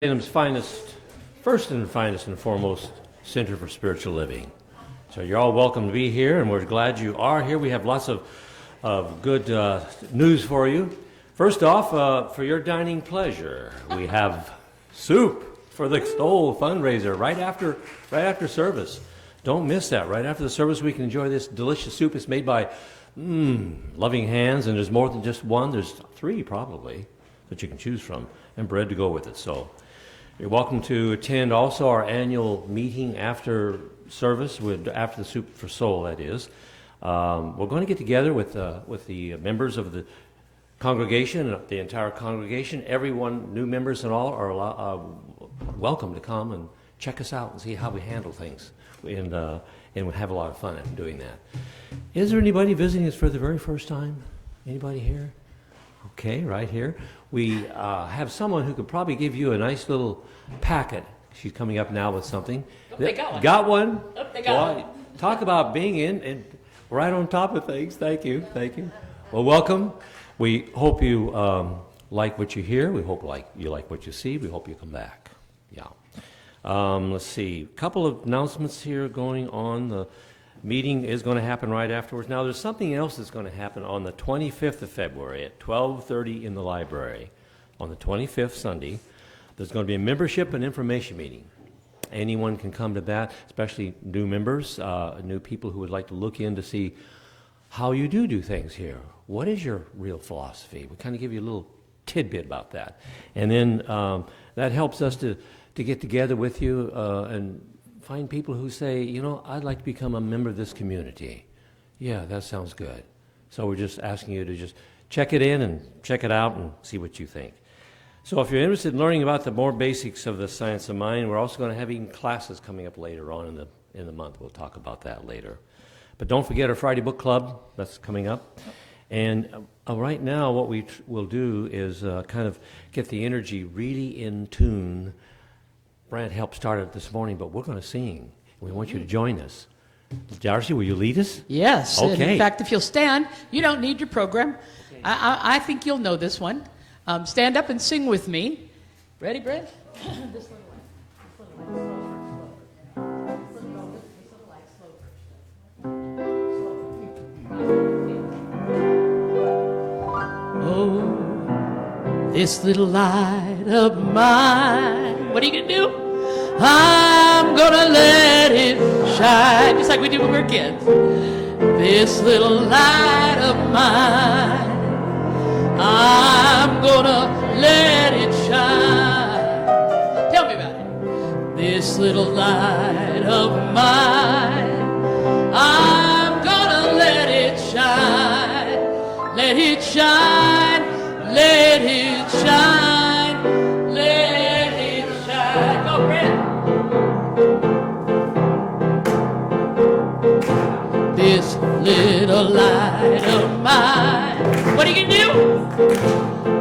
Salem's finest, first and finest and foremost Center for Spiritual Living. So you're all welcome to be here, and we're glad you are here. We have lots of good news for you. First off, for your dining pleasure, we have soup for the Soul fundraiser right after service. Don't miss that. Right after the service, we can enjoy this delicious soup. It's made by loving hands, and there's more than just one. There's three probably that you can choose from, and bread to go with it. So you're welcome to attend also our annual meeting after service, after the Soup for Soul, that is. We're going to get together with the members of the congregation, the entire congregation. Everyone, new members and all, are welcome to come and check us out and see how we handle things. And we have a lot of fun in doing that. Is there anybody visiting us for the very first time? Anybody here? Okay, right here. We have someone who could probably give you a nice little packet. She's coming up now with something. Oh, they got one. Got one? Oh, they got one. Talk about being in and right on top of things. Thank you. Well, welcome. We hope you like what you hear. We hope you like what you see. We hope you come back. Yeah. Let's see. A couple of announcements here going on. The meeting is going to happen right afterwards. Now, there's something else that's going to happen on the 25th of February at 12:30 in the library. On the 25th, Sunday, there's going to be a membership and information meeting. Anyone can come to that, especially new members, new people who would like to look in to see how you do things here. What is your real philosophy? We kind of give you a little tidbit about that. And then that helps us to get together with you and find people who say, you know, I'd like to become a member of this community. Yeah, that sounds good. So we're just asking you to just check it in and check it out and see what you think. So if you're interested in learning about the more basics of the science of mind, we're also going to have even classes coming up later on in the month. We'll talk about that later. But don't forget our Friday book club. That's coming up. And right now what we will do is kind of get the energy really in tune. Brad helped start it this morning, but we're going to sing. We want you to join us. Darcy, will you lead us? Yes. Okay. And in fact, if you'll stand, you don't need your program. Okay. I think you'll know this one. Stand up and sing with me. Ready, Brad? This little Oh, this little light of mine. What are you going to do? I'm going to let it shine. Just like we do when we're kids. This little light of mine. I'm gonna let it shine. Tell me about it. This little light of mine. I'm gonna let it shine. Let it shine. Let it shine. Let it shine. Go, Brent. This little light of mine. What are you gonna do?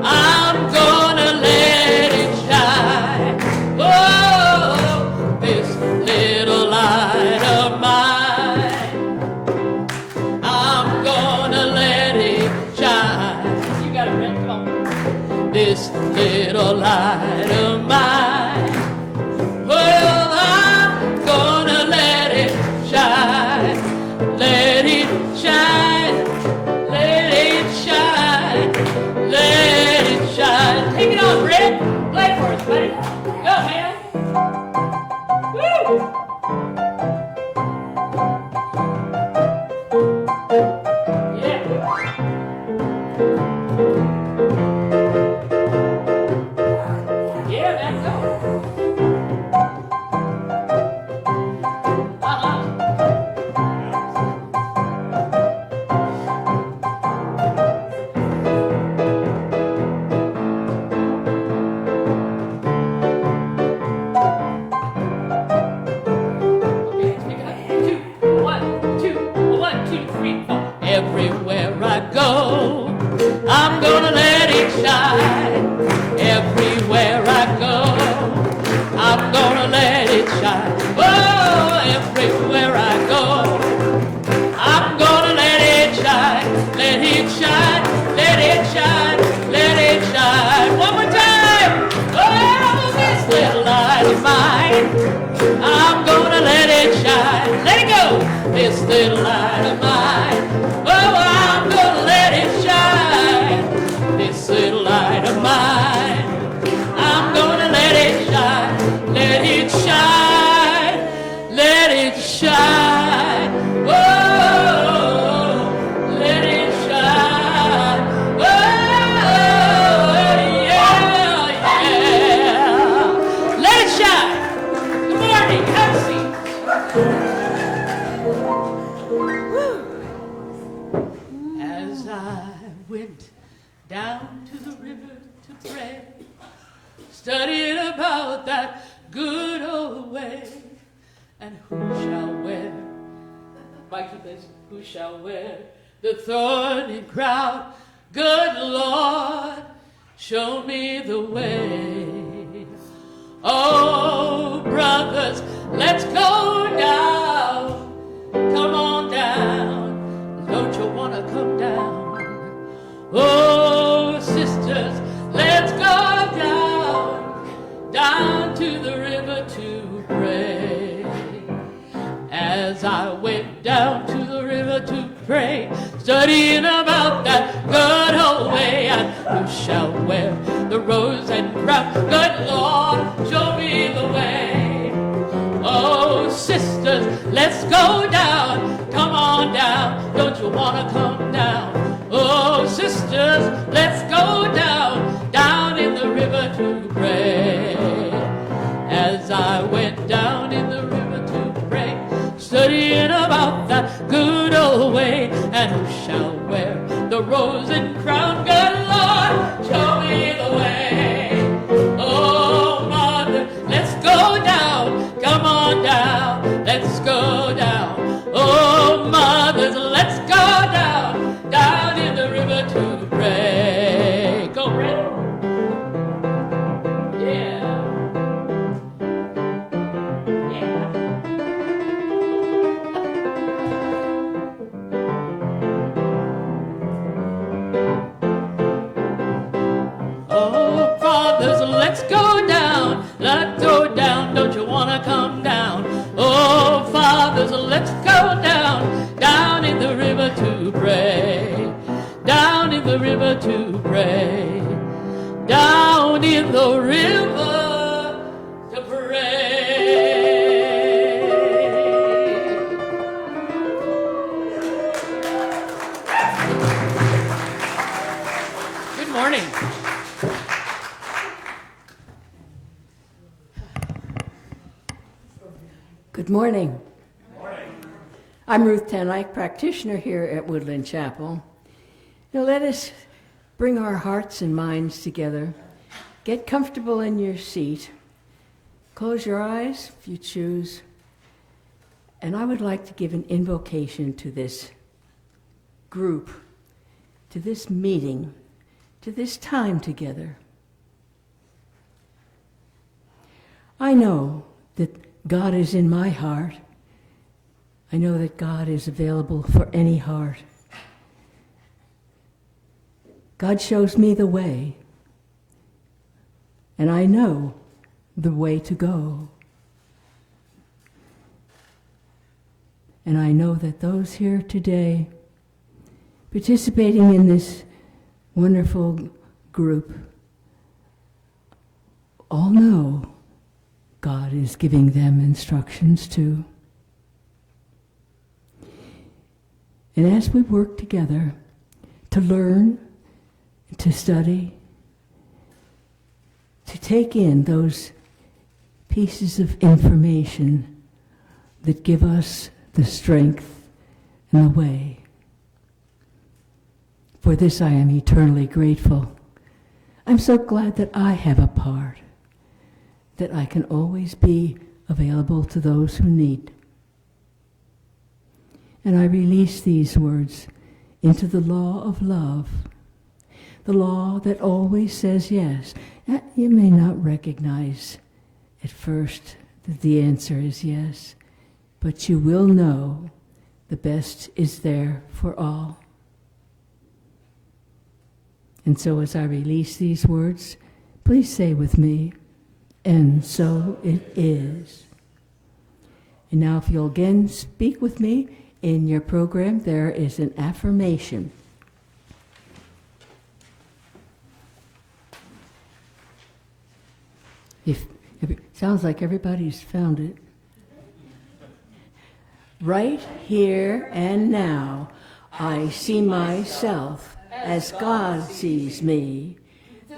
I'm gonna let it shine. Oh, this little light of mine. I'm gonna let it shine. You got it, Brent. Come on. This little light of mine. Well, I'm gonna let it shine. Let it shine. Take it on, Brent. Play for us, buddy. Go, man. Woo! Yeah. Yeah, man, go. Everywhere I go, I'm gonna let it shine. Everywhere I go, little light of mine. Oh, I'm gonna let it shine. This little light of mine. I'm gonna let it shine. Let it shine. Let it shine. Oh, let it shine. Oh, yeah, yeah. Let it shine. Good morning. Have a seat. As I went down to the river to pray, studying about that good old way, and who shall wear, Mikey plays, who shall wear the thorny crown? Good Lord, show me the way. Oh, brothers, let's go down. Come on down. Don't you want to come down? Oh, sisters, let's go down. Down to the river to pray. As I went down to the river to pray, studying about that good old way, and who shall wear the rose and crown? Good Lord, show me the way. Oh, sisters, let's go down. Come on down. Don't you want to come down? Oh, sisters, let's go down. Down in the river to pray. As I went down in the river to pray, studying about that good old way, and who shall wear the rose and crown? Good Lord, show me the way. Oh, mother, let's go down. Come on down. Let's go down. Oh, mothers, let's go down. Down in the river to pray. Go, Brent. Yeah. Oh, fathers, let's go down. Let's go down. Don't you want to come down? Oh, fathers, let's go down. Down in the river to pray. Down in the river to pray. Down in the river to pray. Good morning. Good morning. I'm Ruth Tanike, practitioner here at Woodland Chapel. Now let us bring our hearts and minds together. Get comfortable in your seat. Close your eyes if you choose. And I would like to give an invocation to this group, to this meeting, to this time together. I know that God is in my heart. I know that God is available for any heart. God shows me the way, and I know the way to go. And I know that those here today participating in this wonderful group all know God is giving them instructions too. And as we work together to learn, to study, to take in those pieces of information that give us the strength and the way. For this I am eternally grateful. I'm so glad that I have a part, that I can always be available to those who need. And I release these words into the law of love, the law that always says yes. You may not recognize at first that the answer is yes, but you will know the best is there for all. And so as I release these words, please say with me, and so it is. And now if you'll again speak with me In your program, there is an affirmation. If sounds like everybody's found it. Right here and now, I see myself as God sees me.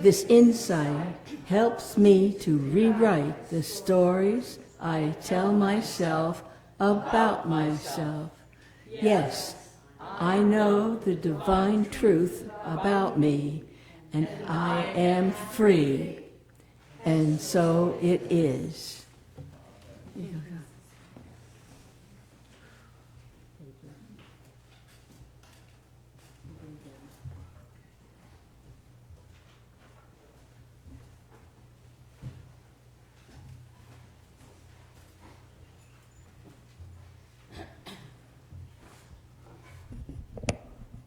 This insight helps me to rewrite the stories I tell myself about myself. Yes, I know the divine truth about me, and I am free. And so it is.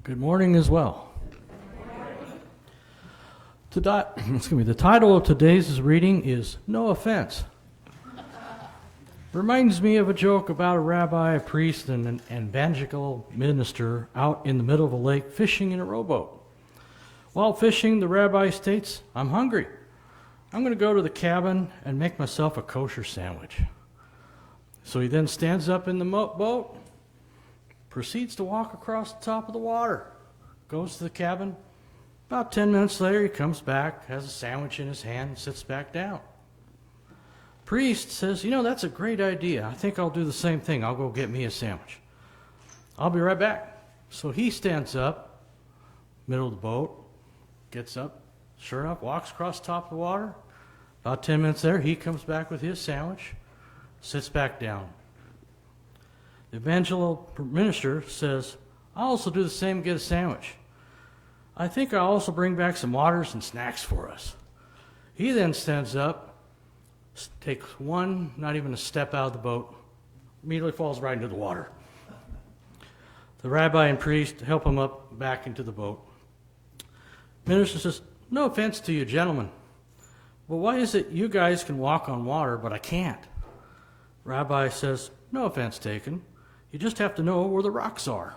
Good morning as well. The title of today's reading is No Offense. Reminds me of a joke about a rabbi, a priest, and an evangelical minister out in the middle of a lake fishing in a rowboat. While fishing, the rabbi states, "I'm hungry. I'm going to go to the cabin and make myself a kosher sandwich." So he then stands up in the boat, proceeds to walk across the top of the water, goes to the cabin. About 10 minutes later, he comes back, has a sandwich in his hand, and sits back down. Priest says, "That's a great idea. I think I'll do the same thing. I'll go get me a sandwich. I'll be right back." So he stands up, middle of the boat, gets up, sure enough, walks across the top of the water. About 10 minutes later, he comes back with his sandwich, sits back down. The evangelical minister says, "I'll also do the same and get a sandwich. I think I'll also bring back some waters and snacks for us." He then stands up, takes one, not even a step out of the boat, immediately falls right into the water. The rabbi and priest help him up back into the boat. Minister says, "No offense to you, gentlemen, but why is it you guys can walk on water, but I can't?" Rabbi says, "No offense taken. You just have to know where the rocks are."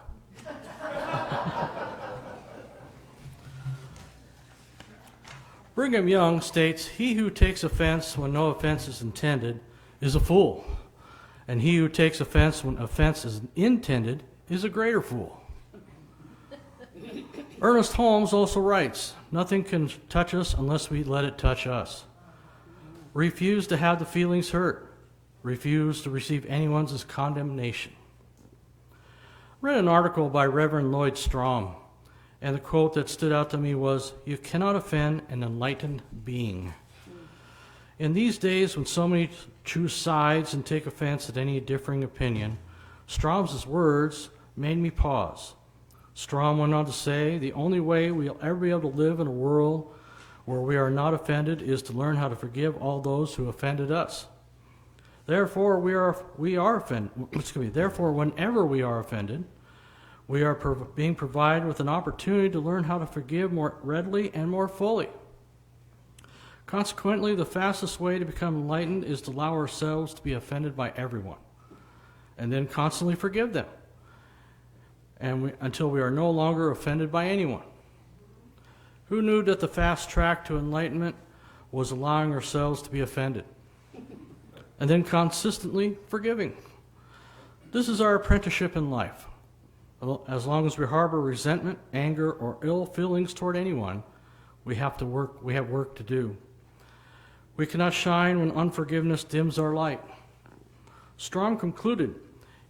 Brigham Young states, "He who takes offense when no offense is intended is a fool, and he who takes offense when offense is intended is a greater fool." Ernest Holmes also writes, "Nothing can touch us unless we let it touch us. Refuse to have the feelings hurt. Refuse to receive anyone's condemnation." I read an article by Reverend Lloyd Strom, and the quote that stood out to me was, "You cannot offend an enlightened being." In these days when so many choose sides and take offense at any differing opinion, Strom's words made me pause. Strom went on to say, "The only way we'll ever be able to live in a world where we are not offended is to learn how to forgive all those who offended us. Therefore, Therefore, whenever we are offended, we are being provided with an opportunity to learn how to forgive more readily and more fully. Consequently, the fastest way to become enlightened is to allow ourselves to be offended by everyone, and then constantly forgive them, until we are no longer offended by anyone. Who knew that the fast track to enlightenment was allowing ourselves to be offended, and then consistently forgiving? This is our apprenticeship in life. As long as we harbor resentment, anger, or ill feelings toward anyone, we have work to do. We cannot shine when unforgiveness dims our light. Strom concluded,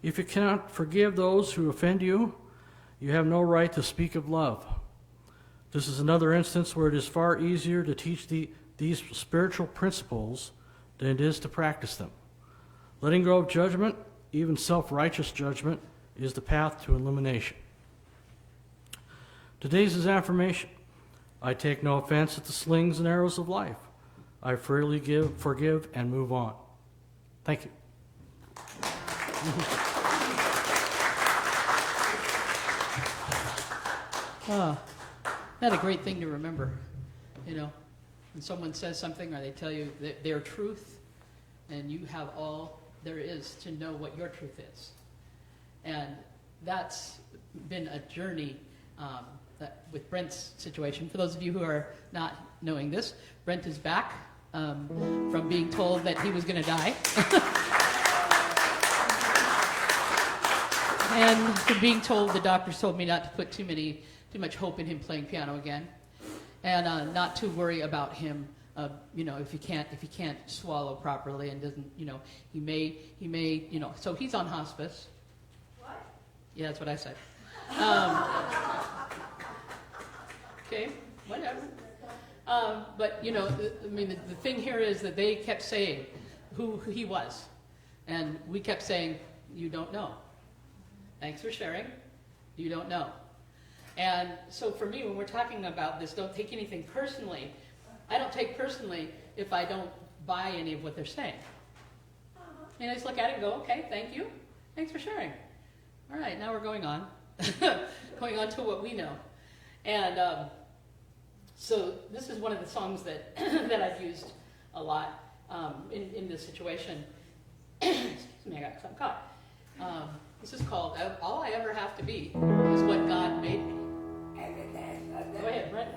"If you cannot forgive those who offend you, you have no right to speak of love." This is another instance where it is far easier to teach these spiritual principles than it is to practice them. Letting go of judgment, even self-righteous judgment, is the path to illumination. Today's affirmation: I take no offense at the slings and arrows of life. I freely forgive, and move on. Thank you. Not a great thing to remember, when someone says something or they tell you their truth, and you have all there is to know what your truth is. And that's been a journey with Brent's situation. For those of you who are not knowing this, Brent is back from being told that he was going to die. And from being told, the doctors told me not to put too much hope in him playing piano again, and not to worry about him. If he can't swallow properly and doesn't, he may, so he's on hospice. What? Yeah, that's what I said. Okay, whatever. But the thing here is that they kept saying who he was, and we kept saying, you don't know. Thanks for sharing. You don't know. And so for me, when we're talking about this, don't take anything personally. I don't take personally if I don't buy any of what they're saying. And I just look at it and go, okay, thank you. Thanks for sharing. All right, now we're going on. Going on to what we know. And so this is one of the songs that that I've used a lot in this situation. Excuse me, I got some caught. This is called All I Ever Have to Be Is What God Made Me. Go ahead, Brent.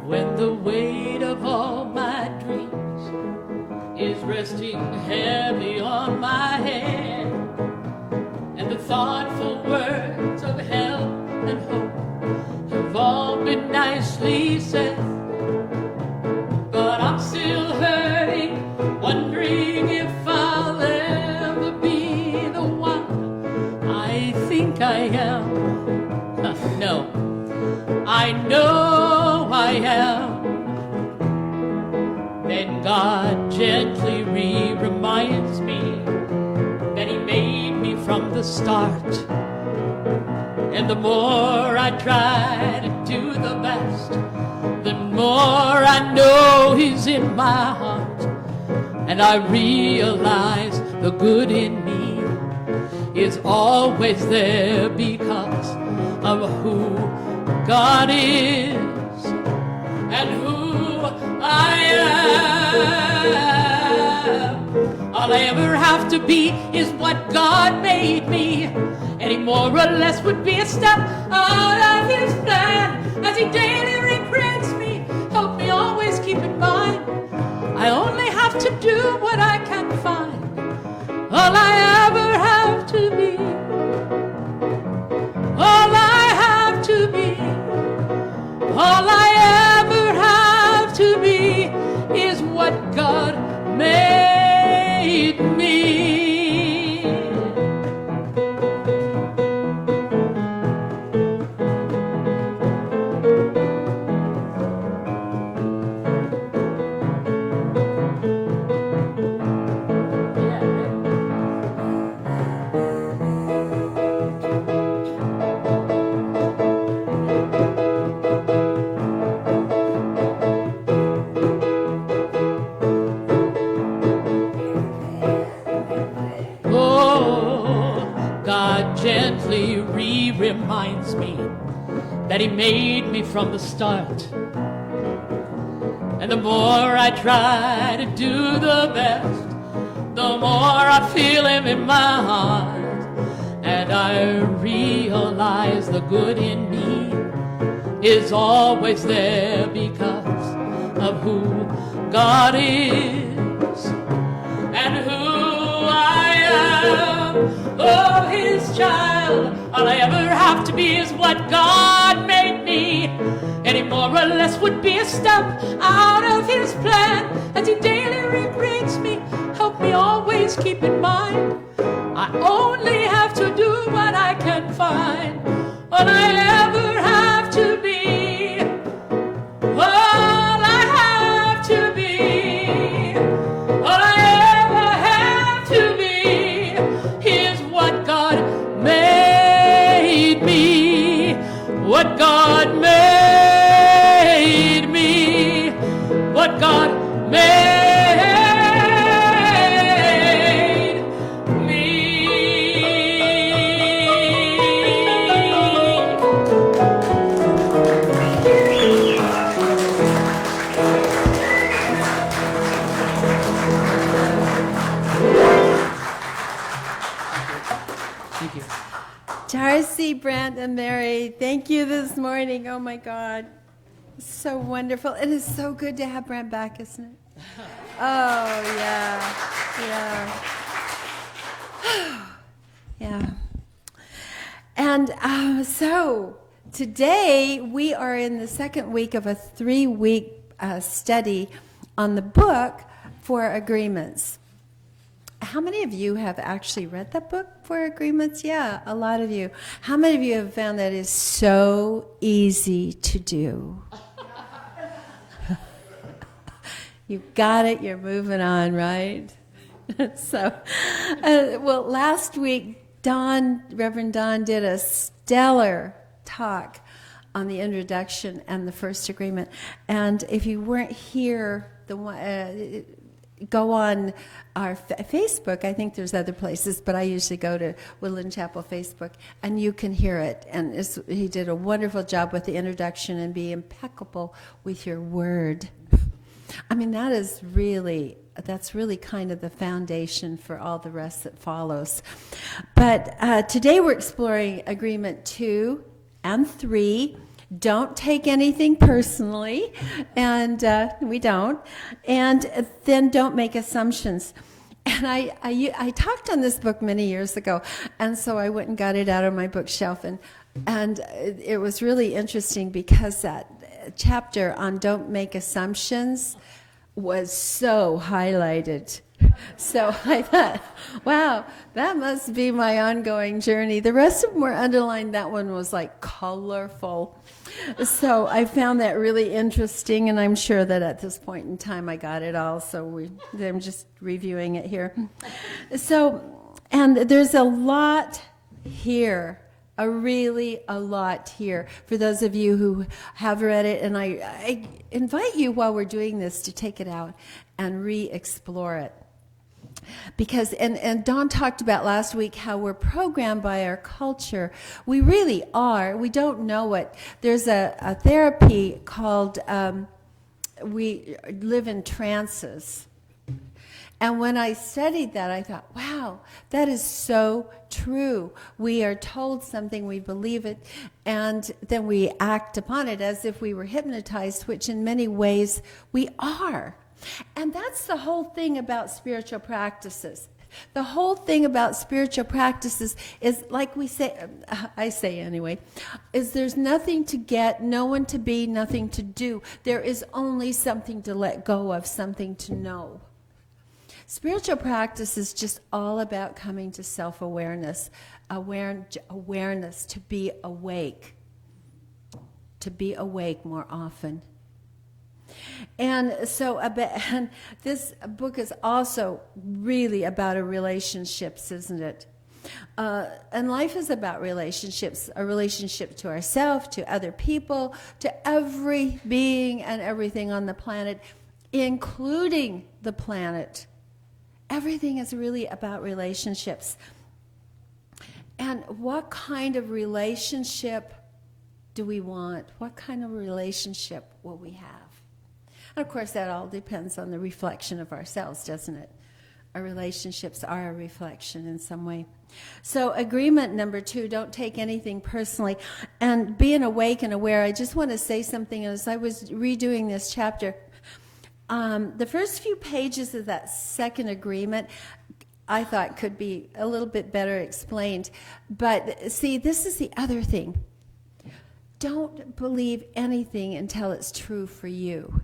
When the weight of all my dreams is resting heavy on my head, and the thoughtful words of help and hope have all been nicely said, but I'm still hurting, wondering if I'll ever be the one I think I am. No, I know I am. Then God gently reminds me that He made me from the start. And the more I try to do the best, the more I know He's in my heart. And I realize the good in me is always there because of who God is and who I am. All I ever have to be is what God made me. Any more or less would be a step out of His plan. As He daily reprints me, help me always keep in mind, I only have to do what I can find. All I ever have to be, all I have to be, all I ever have to be is what God made me. Gently reminds me that He made me from the start. And the more I try to do the best, the more I feel Him in my heart. And I realize the good in me is always there because of who God is and who I am. Oh, His child, all I ever have to be is what God made me. Any more or less would be a step out of His plan. As He daily rebrings me, help me always keep in mind, I only have to do what I can find. All I ever have to be, all I have to be, all I ever have to be is what God made me, what God made me, what God made me. Marcy, Brent, and Mary, thank you this morning. Oh my God. So wonderful. It is so good to have Brent back, isn't it? Oh, yeah. Yeah. And so today we are in the second week of a 3-week study on the book For Agreements. How many of you have actually read that book, For Agreements? Yeah, a lot of you. How many of you have found that it's so easy to do? You got it, you're moving on, right? So, well, last week, Reverend Don did a stellar talk on the introduction and the first agreement. And if you weren't here, go on our Facebook. I think there's other places, but I usually go to Woodland Chapel Facebook, and you can hear it. And he did a wonderful job with the introduction and be impeccable with your word. I mean, that's really kind of the foundation for all the rest that follows. But today we're exploring Agreement 2 and 3. Don't take anything personally, and we don't. And then don't make assumptions. And I talked on this book many years ago, and so I went and got it out of my bookshelf, and it was really interesting because that chapter on don't make assumptions was so highlighted. So I thought, wow, that must be my ongoing journey. The rest of them were underlined. That one was like colorful. So I found that really interesting, and I'm sure that at this point in time I got it all. So I'm just reviewing it here. So, and there's a lot here. A lot here for those of you who have read it, and I invite you while we're doing this to take it out and re-explore it. Because, and Dawn talked about last week how we're programmed by our culture. We really are. We don't know it. There's a therapy called we live in trances. And when I studied that, I thought, wow, that is so true. We are told something, we believe it, and then we act upon it as if we were hypnotized, which in many ways we are. And that's the whole thing about spiritual practices. The whole thing about spiritual practices is, like we say, I say anyway, is there's nothing to get, no one to be, nothing to do. There is only something to let go of, something to know. Spiritual practice is just all about coming to self-awareness, awareness, to be awake more often. And so, and this book is also really about relationships, isn't it? And life is about relationships, a relationship to ourselves, to other people, to every being and everything on the planet, including the planet. Everything is really about relationships. And what kind of relationship do we want? What kind of relationship will we have? And of course, that all depends on the reflection of ourselves, doesn't it? Our relationships are a reflection in some way. So agreement number 2, don't take anything personally. And being awake and aware, I just want to say something. As I was redoing this chapter, the first few pages of that second agreement, I thought could be a little bit better explained. But see, this is the other thing. Don't believe anything until it's true for you.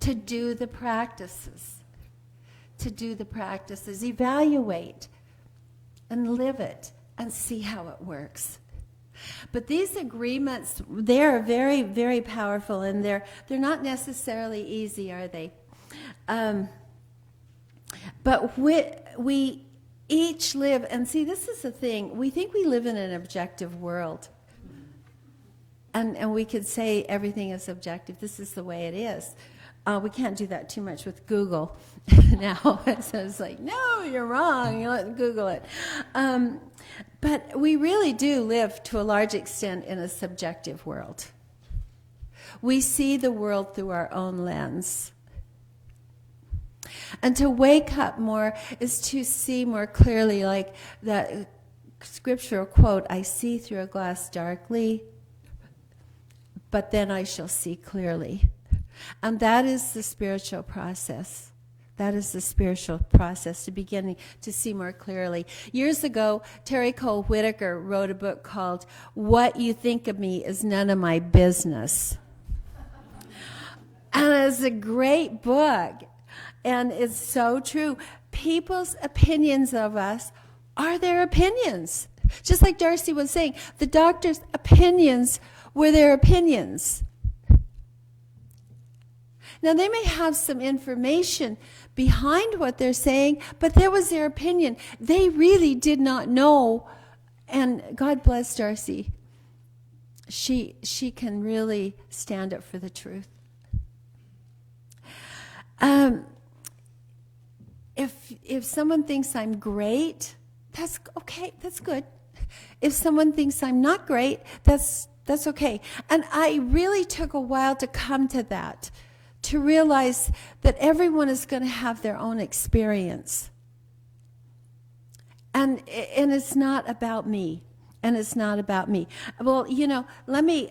To do the practices. Evaluate and live it and see how it works. But these agreements, they're very, very powerful, and they're not necessarily easy, are they? But we each live, and see, this is the thing, we think we live in an objective world. And we could say everything is objective. This is the way it is. We can't do that too much with Google now. So it's like, no, you're wrong. You let Google it. But we really do live to a large extent in a subjective world. We see the world through our own lens. And to wake up more is to see more clearly, like that scriptural quote, I see through a glass darkly, but then I shall see clearly. And that is the spiritual process. That is the spiritual process, to beginning to see more clearly. Years ago, Terry Cole Whitaker wrote a book called What You Think of Me Is None of My Business. And it's a great book. And it's so true. People's opinions of us are their opinions. Just like Darcy was saying, the doctor's opinions were their opinions. Now, they may have some information behind what they're saying, but that was their opinion. They really did not know. And God bless Darcy. She can really stand up for the truth. If someone thinks I'm great, that's okay, that's good. If someone thinks I'm not great, that's okay. And I really took a while to come to that, to realize that everyone is going to have their own experience. And it's not about me. And it's not about me. Well, let me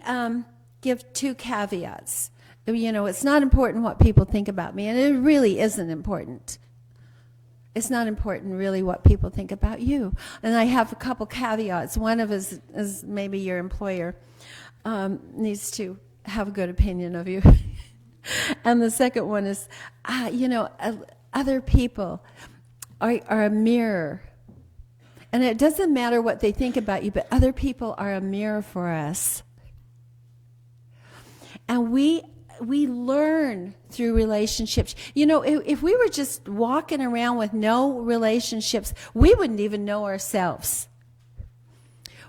give two caveats. It's not important what people think about me, and it really isn't important. It's not important, really, what people think about you. And I have a couple caveats. One of is maybe your employer needs to have a good opinion of you. And the second one is, other people are a mirror. And it doesn't matter what they think about you, but other people are a mirror for us. And we learn through relationships. If we were just walking around with no relationships, we wouldn't even know ourselves.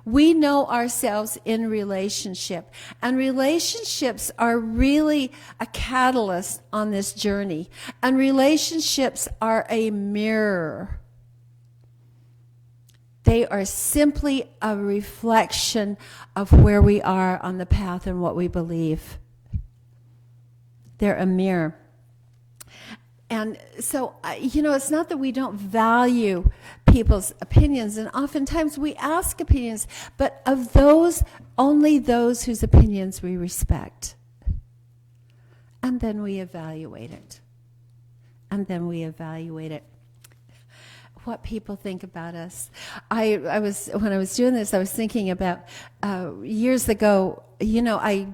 We know ourselves in relationship. And relationships are really a catalyst on this journey. And relationships are a mirror. They are simply a reflection of where we are on the path and what we believe. They're a mirror. And so, it's not that we don't value people's opinions, and oftentimes we ask opinions, but of those, only those whose opinions we respect. And then we evaluate it. What people think about us. When I was doing this, I was thinking about years ago. I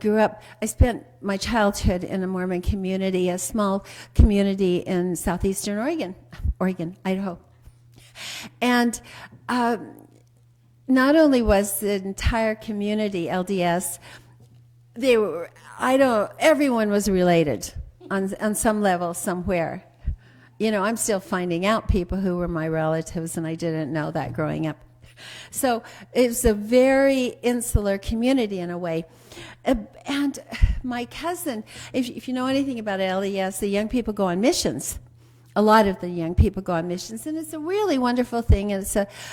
spent my childhood in a Mormon community, a small community in southeastern Idaho. And not only was the entire community LDS, everyone was related on some level somewhere. I'm still finding out people who were my relatives, and I didn't know that growing up. So it's a very insular community in a way. And my cousin, if you know anything about LDS, the young people go on missions. A lot of the young people go on missions, and it's a really wonderful thing, and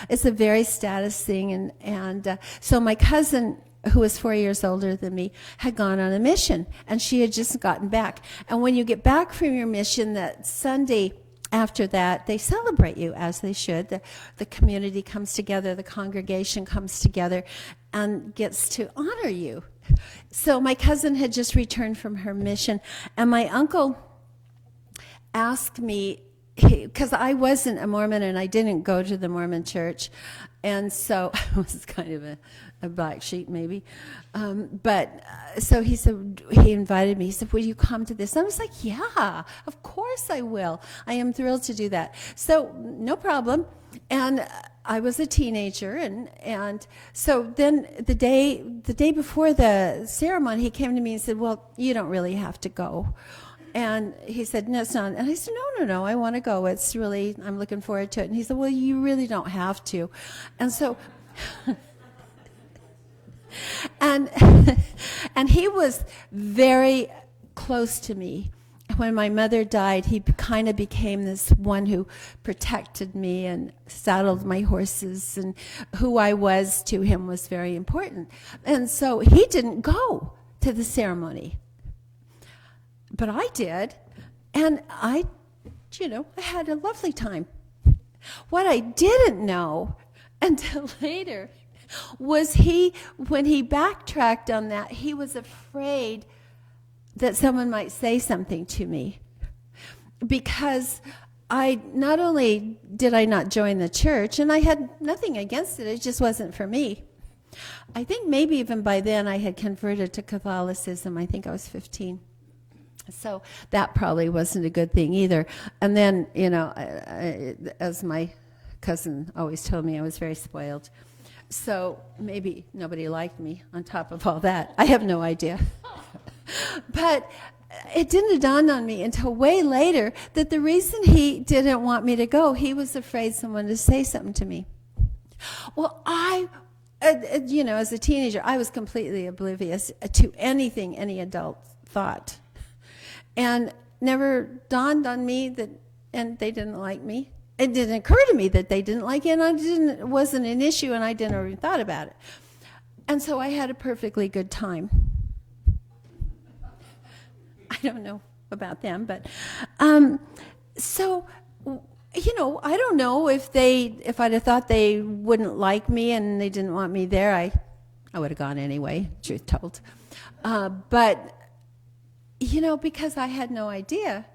it's a very status thing. And so my cousin, who was 4 years older than me, had gone on a mission, and she had just gotten back. And when you get back from your mission, that Sunday after that, they celebrate you, as they should. The community comes together, the congregation comes together, and gets to honor you. So my cousin had just returned from her mission, and my uncle asked me, because I wasn't a Mormon and I didn't go to the Mormon church, and so I was kind of a black sheep maybe. So he invited me. He said, "Will you come to this?" And I was like, "Yeah, of course I will. I am thrilled to do that." So no problem. And I was a teenager, and so then the day before the ceremony, he came to me and said, "Well, you don't really have to go." And he said, "No, it's not." And I said, No, I want to go. It's really, I'm looking forward to it. And he said, "Well, you really don't have to." And so, and he was very close to me. When my mother died, he kind of became this one who protected me and saddled my horses, and who I was to him was very important. And so he didn't go to the ceremony. But I did, and I had a lovely time. What I didn't know until later was when he backtracked on that, he was afraid that someone might say something to me, because I not only did I not join the church, and I had nothing against it, it just wasn't for me. I think maybe even by then I had converted to Catholicism. I think I was 15. So that probably wasn't a good thing either. And then, as my cousin always told me, I was very spoiled. So maybe nobody liked me on top of all that. I have no idea. But it didn't dawn on me until way later that the reason he didn't want me to go, he was afraid someone would say something to me. Well, as a teenager, I was completely oblivious to anything any adult thought. And never dawned on me that, and they didn't like me. It didn't occur to me that they didn't like it, and it wasn't an issue, and I didn't even thought about it. And so I had a perfectly good time. I don't know about them, but I don't know if I'd have thought they wouldn't like me and they didn't want me there, I would have gone anyway, truth told. But because I had no idea.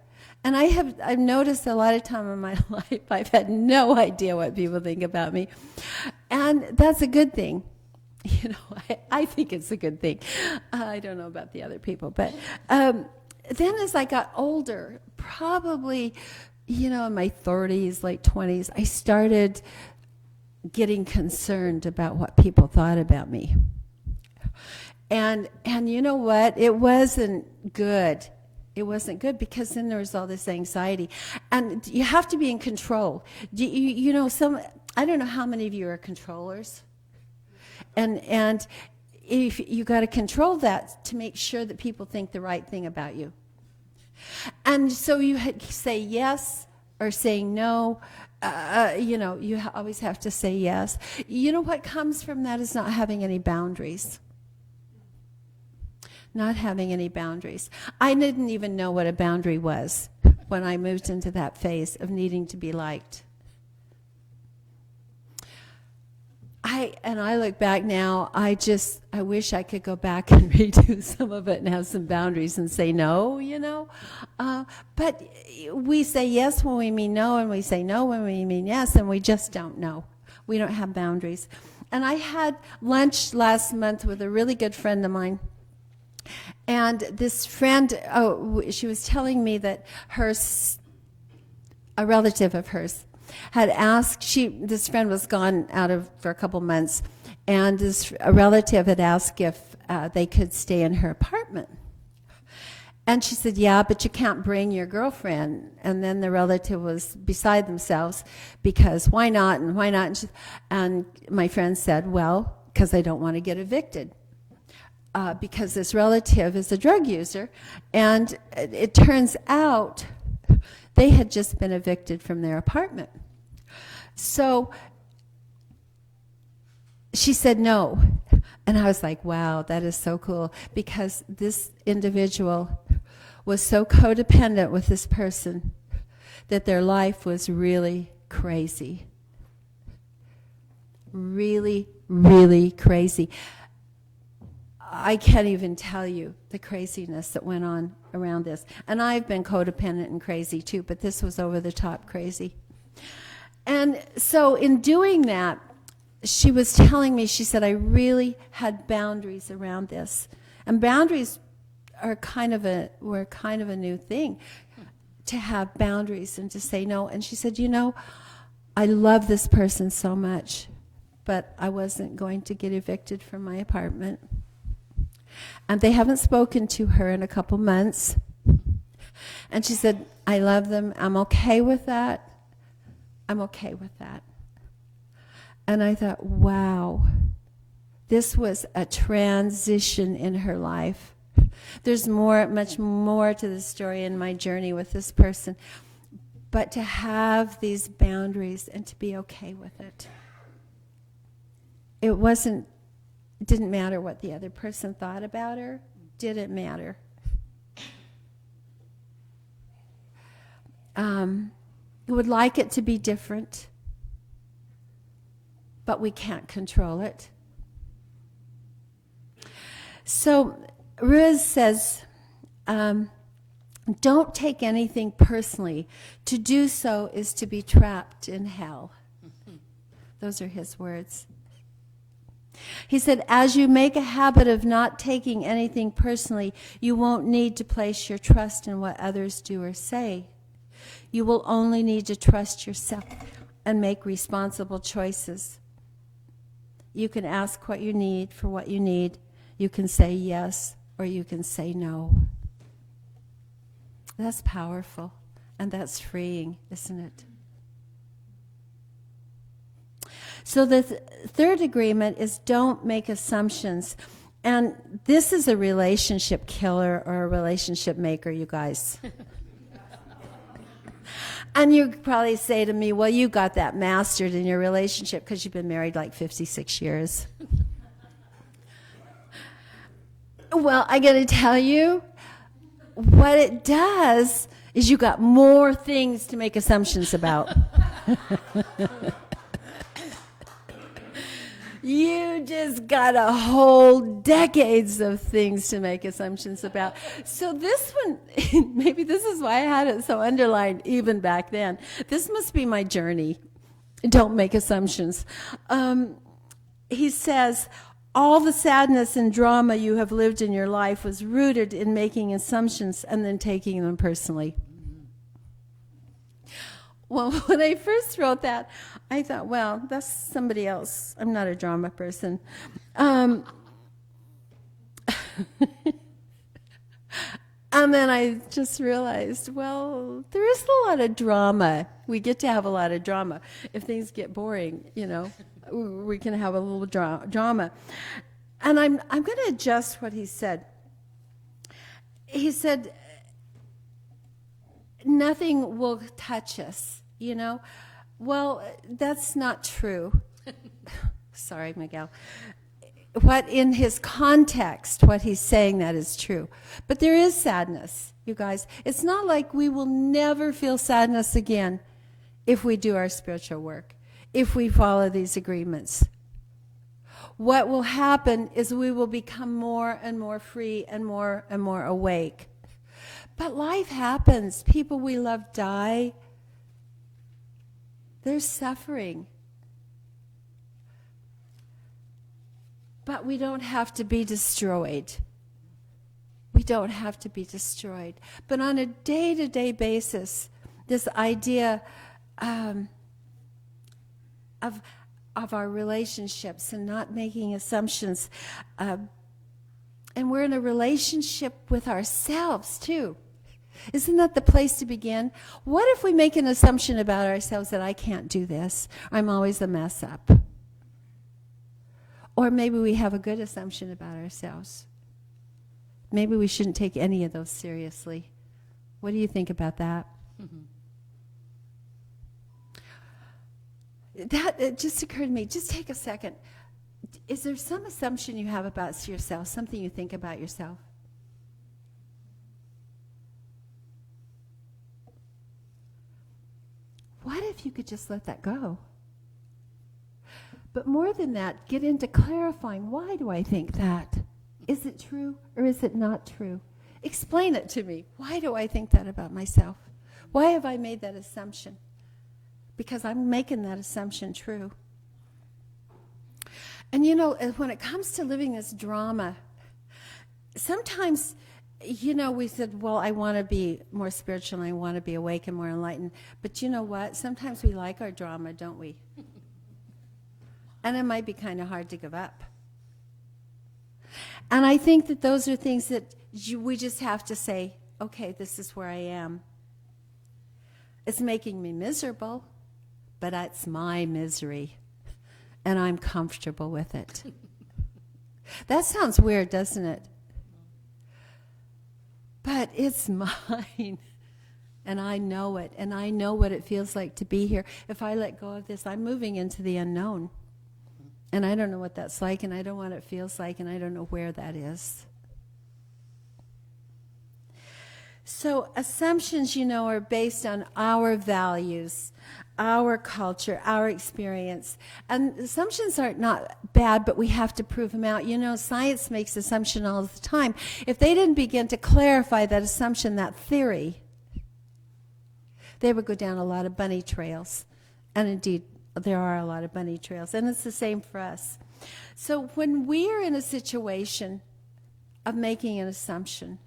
And I've noticed a lot of time in my life, I've had no idea what people think about me. And that's a good thing. I think it's a good thing. I don't know about the other people. But then as I got older, probably, in my 30s, late 20s, I started getting concerned about what people thought about me. And you know what? It wasn't good. It wasn't good, because then there was all this anxiety. And you have to be in control. I don't know how many of you are controllers. And if you got to control that to make sure that people think the right thing about you. And so you say yes or say no. You always have to say yes. What comes from that is not having any boundaries. Not having any boundaries. I didn't even know what a boundary was when I moved into that phase of needing to be liked. I look back now, I wish I could go back and redo some of it and have some boundaries and say no, But we say yes when we mean no, and we say no when we mean yes, and we just don't know. We don't have boundaries. And I had lunch last month with a really good friend of mine. And this friend, she was telling me that a relative of hers had asked, this friend was gone for a couple months, and a relative had asked if they could stay in her apartment. And she said, yeah, but you can't bring your girlfriend. And then the relative was beside themselves, because why not, and why not? And my friend said, well, because I don't want to get evicted. Because this relative is a drug user, and it turns out they had just been evicted from their apartment. So she said no, and I was like, wow, that is so cool, because this individual was so codependent with this person that their life was really crazy. Really, really crazy. I can't even tell you the craziness that went on around this. And I've been codependent and crazy too, but this was over the top crazy. And so in doing that, she was telling me, she said, I really had boundaries around this. And boundaries were kind of a new thing, to have boundaries and to say no. And she said, I love this person so much, but I wasn't going to get evicted from my apartment. And they haven't spoken to her in a couple months. And she said, I love them. I'm okay with that. I'm okay with that. And I thought, wow, this was a transition in her life. There's much more to the story in my journey with this person. But to have these boundaries and to be okay with it. It didn't matter what the other person thought about her. Didn't matter. Would like it to be different. but we can't control it. So Ruiz says, don't take anything personally. To do so is to be trapped in hell. Those are his words. He said, as you make a habit of not taking anything personally, you won't need to place your trust in what others do or say. You will only need to trust yourself and make responsible choices. You can ask what you need for what you need. You can say yes or you can say no. That's powerful and that's freeing, isn't it? So the third agreement is don't make assumptions. And this is a relationship killer or a relationship maker, you guys. And you probably say to me, well, you got that mastered in your relationship because you've been married like 56 years. Well, I got to tell you, what it does is you got more things to make assumptions about. You just got a whole decades of things to make assumptions about. So this one, maybe this is why I had it so underlined even back then. This must be my journey. Don't make assumptions. He says, all the sadness and drama you have lived in your life was rooted in making assumptions and then taking them personally. Well, when I first wrote that, I thought, well, that's somebody else. I'm not a drama person. And then I just realized, well, there is a lot of drama. We get to have a lot of drama. If things get boring, we can have a little drama. And I'm going to adjust what he said. He said, nothing will touch us, Well, that's not true. Sorry, Miguel. What in his context, what he's saying, that is true. But there is sadness, you guys. It's not like we will never feel sadness again if we do our spiritual work, if we follow these agreements. What will happen is we will become more and more free and more awake. But life happens. People we love die. There's suffering. But we don't have to be destroyed. We don't have to be destroyed. But on a day-to-day basis, this idea of our relationships and not making assumptions, and we're in a relationship with ourselves too. Isn't that the place to begin? What if we make an assumption about ourselves that I can't do this? I'm always a mess up. Or maybe we have a good assumption about ourselves. Maybe we shouldn't take any of those seriously. What do you think about that? Mm-hmm. It just occurred to me, just take a second. Is there some assumption you have about yourself, something you think about yourself? What if you could just let that go? But more than that, get into clarifying, why do I think that? Is it true or is it not true? Explain it to me. Why do I think that about myself? Why have I made that assumption? Because I'm making that assumption true. And when it comes to living this drama, sometimes, we said, well, I want to be more spiritual and I want to be awake and more enlightened. But you know what? Sometimes we like our drama, don't we? And it might be kind of hard to give up. And I think that those are things that we just have to say, okay, this is where I am. It's making me miserable, but that's my misery. And I'm comfortable with it. That sounds weird, doesn't it? But it's mine. And I know it. And I know what it feels like to be here. If I let go of this, I'm moving into the unknown. And I don't know what that's like, and I don't know what it feels like, and I don't know where that is. So assumptions, are based on our values, our culture, our experience. And assumptions are not bad, but we have to prove them out. Science makes assumption all the time. If they didn't begin to clarify that assumption, that theory, they would go down a lot of bunny trails. And indeed, there are a lot of bunny trails. And it's the same for us. So when we're in a situation of making an assumption,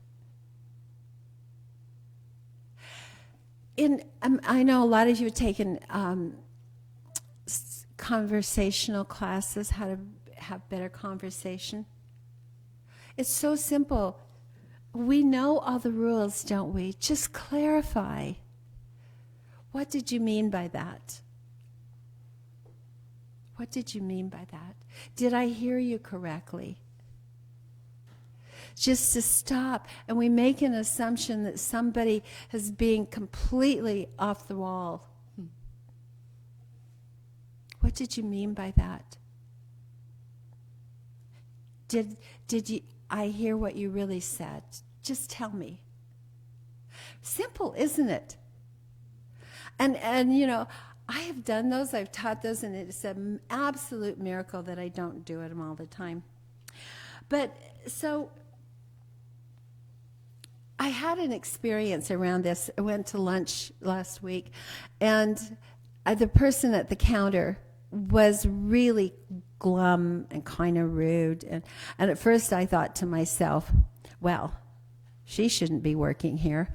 I know a lot of you have taken conversational classes, how to have better conversation. It's so simple. We know all the rules, don't we? Just clarify. What did you mean by that? What did you mean by that? Did I hear you correctly? Just to stop, and we make an assumption that somebody is being completely off the wall. What did you mean by that? Did I hear what you really said? Just tell me. Simple, isn't it? And I have done those, I've taught those, and it's an absolute miracle that I don't do them all the time. But so I had an experience around this. I went to lunch last week, and the person at the counter was really glum and kind of rude. And at first I thought to myself, well, she shouldn't be working here.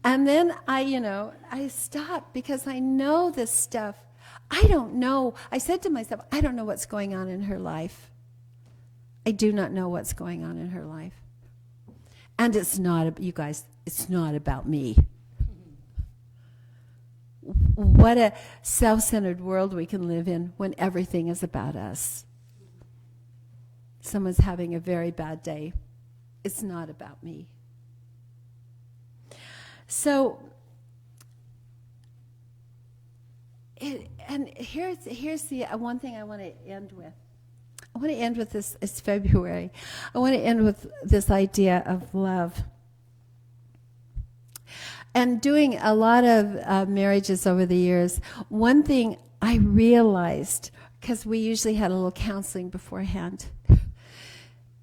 And then I stopped because I know this stuff. I don't know. I said to myself, I don't know what's going on in her life. I do not know what's going on in her life. And it's not, you guys, it's not about me. What a self-centered world we can live in when everything is about us. Someone's having a very bad day. It's not about me. So, here's the one thing I want to end with. I want to end with this. It's February. I want to end with this idea of love. And doing a lot of marriages over the years, one thing I realized, because we usually had a little counseling beforehand,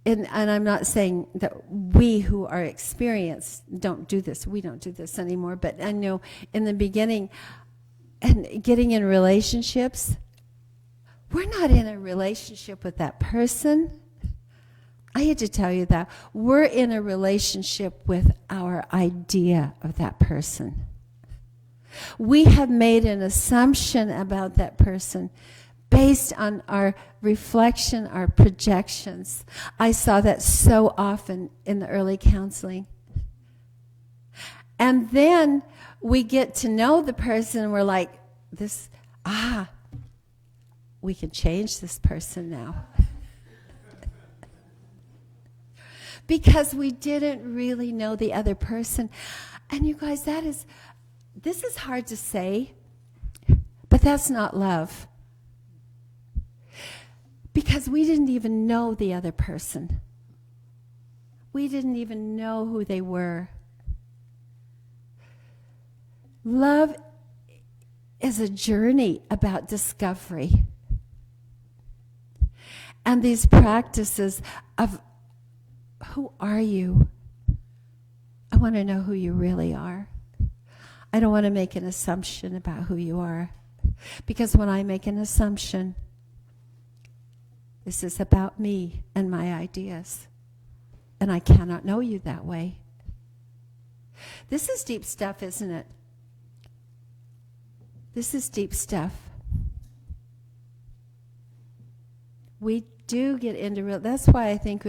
and I'm not saying that we who are experienced don't do this. We don't do this anymore. But I know in the beginning, and getting in relationships, we're not in a relationship with that person. I had to tell you that. We're in a relationship with our idea of that person. We have made an assumption about that person based on our reflection, our projections. I saw that so often in the early counseling. And then we get to know the person, and we're like, we can change this person now. Because we didn't really know the other person. And you guys, this is hard to say, but that's not love. Because we didn't even know the other person. We didn't even know who they were. Love is a journey about discovery. And these practices of, who are you? I want to know who you really are. I don't want to make an assumption about who you are. Because when I make an assumption, this is about me and my ideas. And I cannot know you that way. This is deep stuff, isn't it? This is deep stuff. We do get into real. That's why I think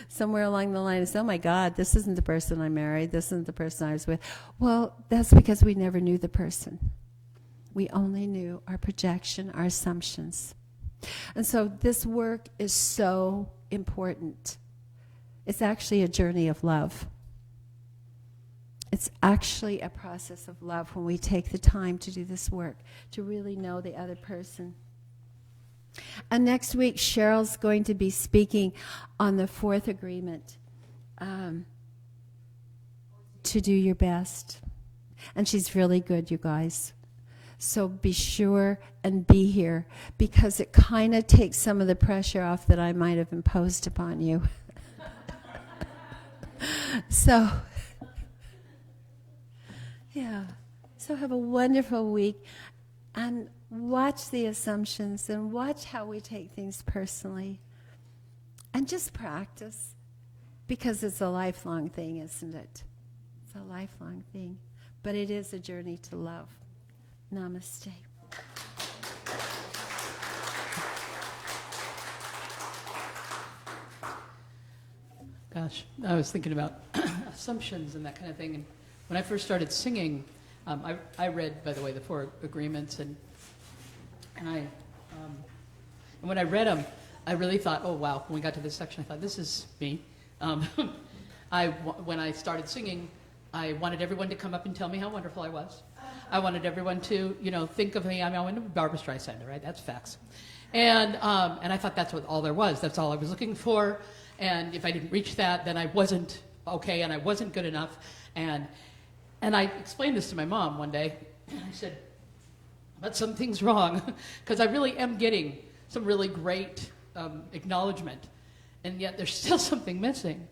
somewhere along the line is, oh my God, this isn't the person I married. This isn't the person I was with. Well, that's because we never knew the person. We only knew our projection, our assumptions. And so this work is so important. It's actually a journey of love. It's actually a process of love when we take the time to do this work, to really know the other person. And next week, Cheryl's going to be speaking on the fourth agreement. to do your best. And she's really good, you guys. So be sure and be here, because it kind of takes some of the pressure off that I might have imposed upon you. So, yeah. So have a wonderful week, and watch the assumptions and watch how we take things personally. And just practice, because it's a lifelong thing, isn't it? It's a lifelong thing. But it is a journey to love. Namaste. Gosh, I was thinking about assumptions and that kind of thing. And when I first started singing, I read, by the way, the 4 agreements, and when I read them, I really thought, oh wow. When we got to this section, I thought, this is me. When I started singing, I wanted everyone to come up and tell me how wonderful I was. I wanted everyone to, think of me. I mean, I went to Barbra Streisand, right? That's facts. And I thought that's all there was. That's all I was looking for. And if I didn't reach that, then I wasn't okay, and I wasn't good enough. And I explained this to my mom one day. I said, but something's wrong, because I really am getting some really great acknowledgement, and yet there's still something missing.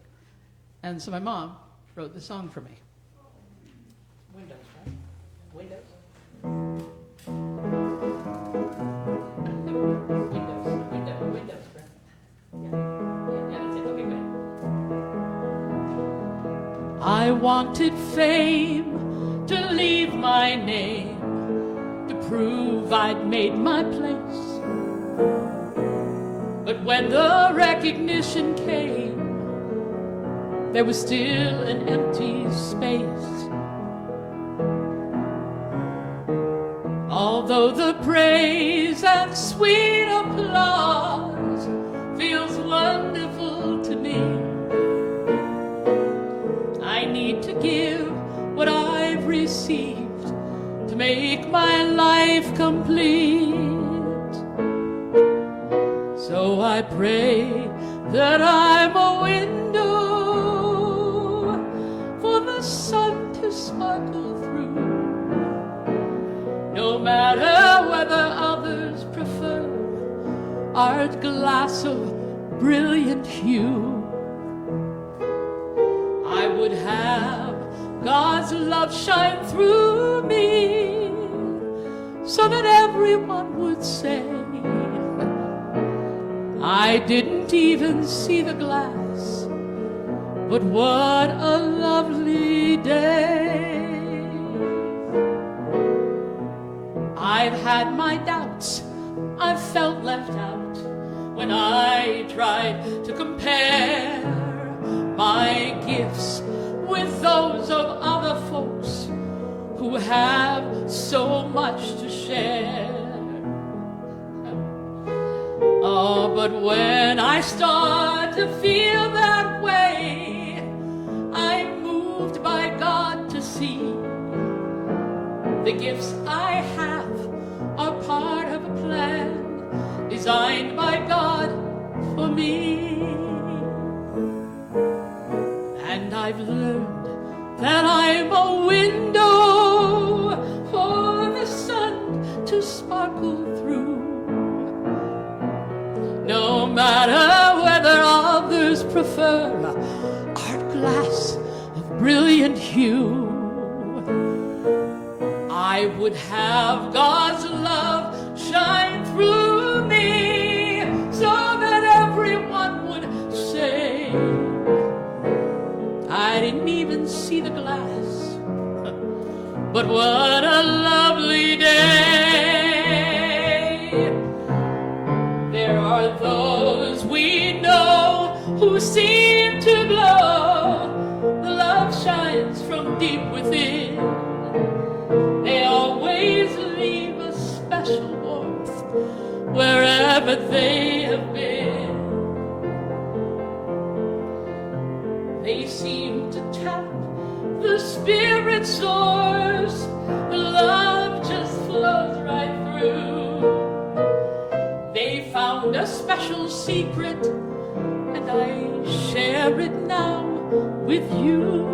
And so my mom wrote the song for me. Windows, right? Windows. Windows. Yeah, that's it. Okay, good. I wanted fame to leave my name, to prove I'd made my place. But when the recognition came, there was still an empty space. Although the praise and sweet applause feels wonderful to me, I need to give what I've received to make my life complete. So I pray that I'm a window for the sun to sparkle through, no matter whether others prefer art glass of brilliant hue. I would have God's love shine through me, so that everyone would say, I didn't even see the glass, but what a lovely day. I've had my doubts, I've felt left out when I tried to compare my gifts with those of other folks who have so much to share. Oh, but when I start to feel that way, I'm moved by God to see the gifts I have are part of a plan designed by God for me. And I've learned that I'm a window for the sun to sparkle through, no matter whether others prefer art glass of brilliant hue. I would have God's love shine through me, so that everyone would say, I didn't even see the glass, but what a lovely day. There are those we know who seem to glow. The love shines from deep within. They always leave a special warmth wherever they have been. They seem to tap the spirit source. The love just flows right through. They found a special secret, and I share it now with you.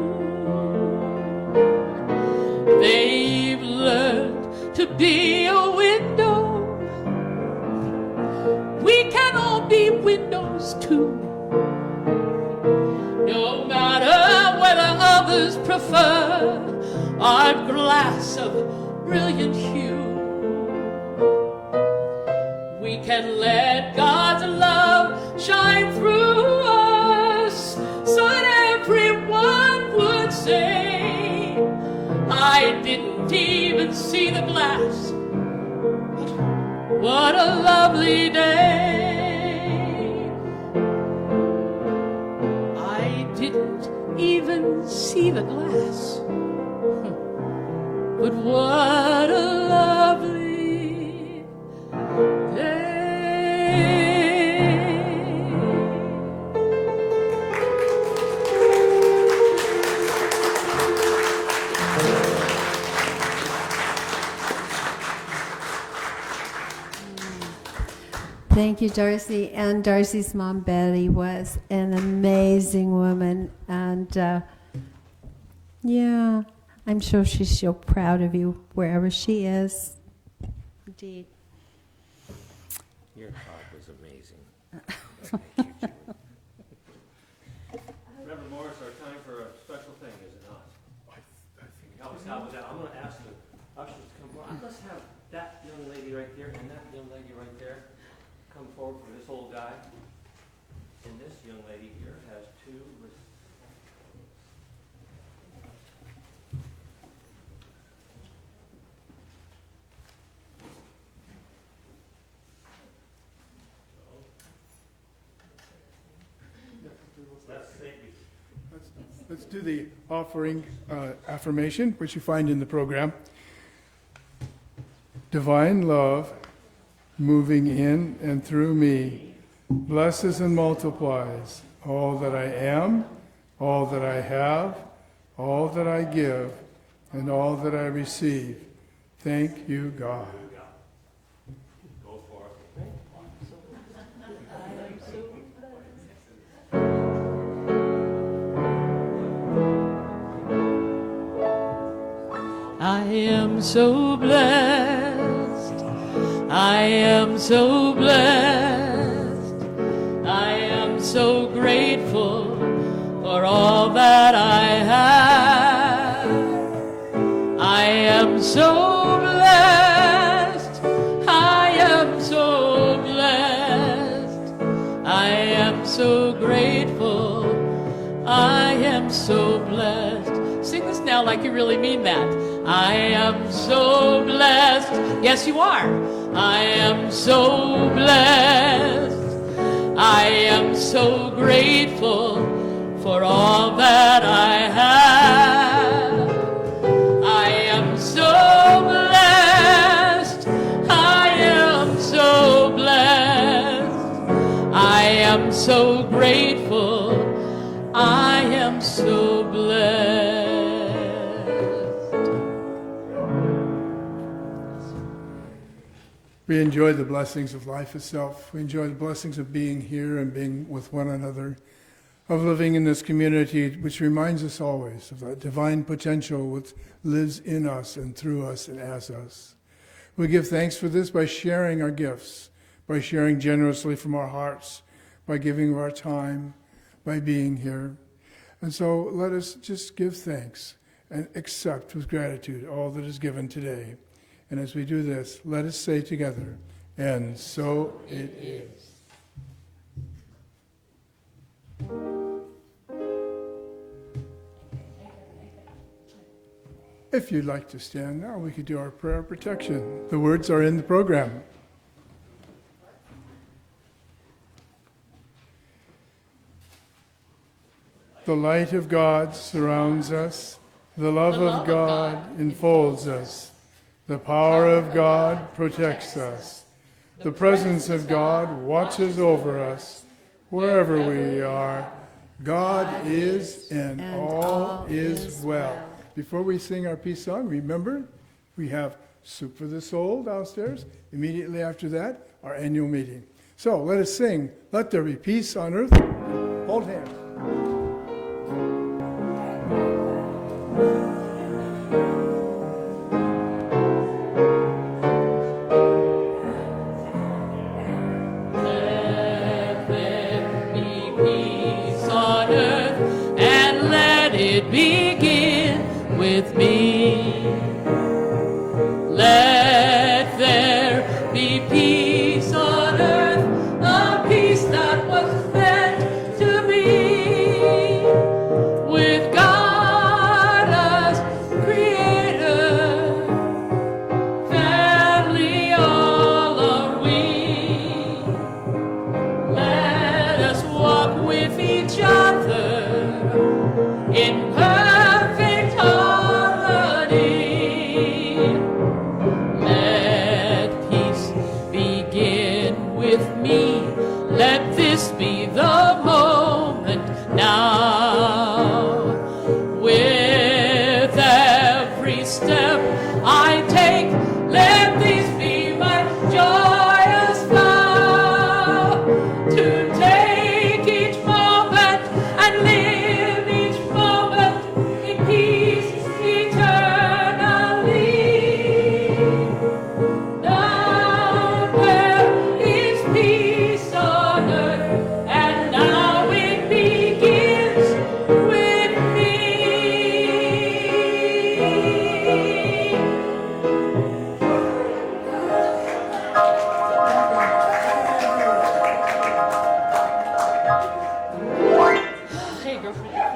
prefer our glass of brilliant hue. We can let God's love shine through us, so that everyone would say, I didn't even see the glass, but what a lovely day. I didn't even see the glass, but what a lovely day. Thank you, Darcy. And Darcy's mom, Betty, was an amazing woman. And yeah, I'm sure she's so proud of you wherever she is. Indeed. Your talk was amazing. Thank you, Julie. Reverend Morris, our time for a special thing, is it not? I think help us out with that. I'm going to ask the ushers to come forward. Let's have that young lady right there and that young lady right there come forward for this old guy. And this young lady here has two. Let's do the offering affirmation, which you find in the program. Divine love moving in and through me blesses and multiplies all that I am, all that I have, all that I give, and all that I receive. Thank you, God. Go for it. I am so blessed. I am so blessed. I am so grateful for all that I have. I am so blessed. I am so blessed. I am so grateful. I am so blessed. Sing this now like you really mean that. I am so blessed. Yes, you are. I am so blessed. I am so grateful for all that I have. I am so blessed. I am so blessed. I am so grateful. I am so blessed. We enjoy the blessings of life itself. We enjoy the blessings of being here and being with one another, of living in this community, which reminds us always of that divine potential which lives in us and through us and as us. We give thanks for this by sharing our gifts, by sharing generously from our hearts, by giving of our time, by being here. And so let us just give thanks and accept with gratitude all that is given today. And as we do this, let us say together, and so it is. If you'd like to stand now, we could do our prayer of protection. The words are in the program. The light of God surrounds us. The love of God enfolds us. The power of God protects us. The presence of God watches over us. Wherever we are, God is and all is well. Before we sing our peace song, remember, we have Soup for the Soul downstairs. Immediately after that, our annual meeting. So let us sing, Let There Be Peace on Earth. Hold hands. Begin. with me. Let there be peace on earth, a peace that was meant to be, with God as creator, family all are we. Let us walk with each other in perfect harmony. Let peace begin with me. Let this be the moment now. With every step I take, let this be my joyous vow, to take each moment and live each moment in peace eternally. Now there is peace on earth, and now it begins with me. Hey, girlfriend.